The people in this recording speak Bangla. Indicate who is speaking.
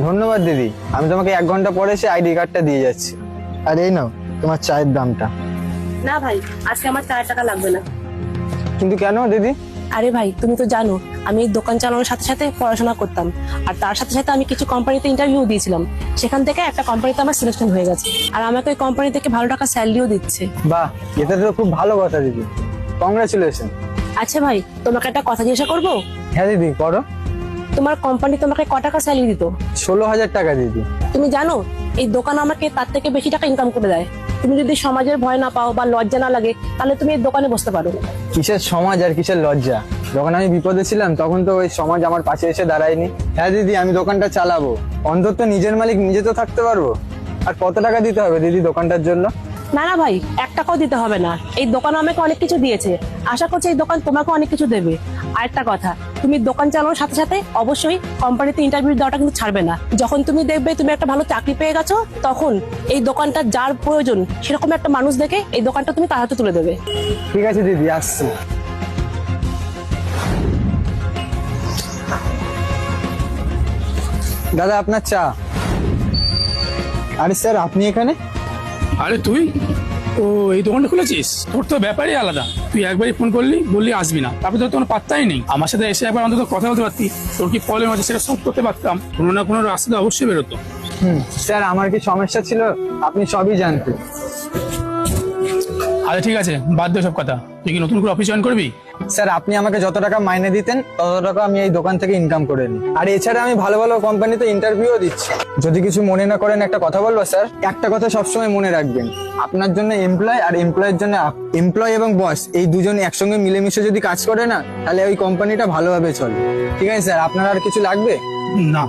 Speaker 1: ধন্যবাদ দিদি, আমি তোমাকে 1 ঘন্টা পরে এসে আইডি কার্ডটা দিয়ে যাচ্ছি। আর এই নাও তোমার চায়ের দামটা।
Speaker 2: না ভাই, আজকে আমার 4 টাকা লাগবে না।
Speaker 1: কিন্তু কেন দিদি?
Speaker 2: আরে ভাই, তুমি তো জানো আমি এই দোকান চালানোর সাথে সাথে পড়াশোনা করতাম, আর তার সাথে সাথে আমি কিছু কোম্পানিতে ইন্টারভিউ দিয়েছিলাম। সেখান থেকে একটা কোম্পানিতে আমার সিলেকশন হয়ে গেছে, আর আমাকে ওই কোম্পানি থেকে ভালো টাকা স্যালারিও দিচ্ছে।
Speaker 1: বাহ, এটা তো খুব ভালো কথা দিদি, কংগ্রাচুলেশন।
Speaker 2: আচ্ছা ভাই, তোমাকে একটা কথা জিজ্ঞাসা করবো?
Speaker 1: হ্যাঁ দিদি করো।
Speaker 2: তোমার কোম্পানি তোমাকে ক টাকা স্যালারি দিত?
Speaker 1: 16,000 টাকা দিদি।
Speaker 2: তুমি জানো এই দোকান আমাকে তার থেকে বেশি টাকা ইনকাম করে দেয়। তুমি যদি সমাজের ভয় না পাও বা লজ্জা না লাগে, তাহলে তুমি এই দোকানে বসতে পারো।
Speaker 1: কিসের সমাজ আর কিসের লজ্জা? যখন আমি বিপদে ছিলাম তখন তো ওই সমাজ আমার পাশে এসে দাঁড়ায়নি। হ্যাঁ দিদি, আমি দোকানটা চালাবো, অন্তত নিজের মালিক নিজে তো থাকতে পারবো। আর কত টাকা দিতে হবে দিদি দোকানটার জন্য?
Speaker 2: না না ভাই, 1 টাকাও দিতে হবে না। এই দোকান আমাকে অনেক কিছু দিয়েছে, আশা করছি এই দোকান তোমাকে অনেক কিছু দেবে। আর একটা কথা, তুমি দোকান চালানোর সাথে সাথে অবশ্যই কোম্পানিতে ইন্টারভিউ দেওয়াটা কিন্তু ছাড়বে না। যখন তুমি দেখবে তুমি একটা ভালো চাকরি পেয়ে গেছো, তখন এই দোকানটা যার প্রয়োজন সেরকম একটা মানুষ দেখে এই দোকানটা তুমি তার হাতে তুলে দেবে।
Speaker 1: ঠিক আছে দিদি, আসছি। দাদা আপনার চা। আরে স্যার, আপনি এখানে?
Speaker 3: আরে তুই ও এই দোকানটা খুলেছিস? তোর তো ব্যাপারই আলাদা। তুই একবারই ফোন করলি, বললি আসবি না, তারপরে তোর কোনো পাত্তাই নেই। আমার সাথে এসে একবার অন্তত কথা বলতে পারতি, তোর কি প্রবলেম আছে সেটা সলভ করতে পারতাম। কোনো না কোনো রাস্তা তো অবশ্যই বেরোতো।
Speaker 1: স্যার, আমার কি সমস্যা ছিল আপনি সবই জানতেন।
Speaker 3: আচ্ছা ঠিক আছে, বাদ দে সব কথা। তুই কি নতুন করে অফিস জয়েন করবি?
Speaker 1: স্যার, আপনি আমাকে যত টাকা মাইনে দিতেন তত টাকা আমি এই দোকান থেকে ইনকাম করে নিই। আর এছাড়া আমি ভালো ভালো কোম্পানিতে ইন্টারভিউ দিচ্ছি। যদি কিছু মনে না করেন একটা কথা বলবো স্যার? একটা কথা সবসময় মনে রাখবেন, আপনার জন্য এমপ্লয় আর এমপ্লয়ের জন্য এমপ্লয় এবং বস, এই দুজন একসঙ্গে মিলেমিশে যদি কাজ করে না, তাহলে ওই কোম্পানিটা ভালোভাবে চলে। ঠিক আছে স্যার, আপনার আর কিছু লাগবে?
Speaker 3: না।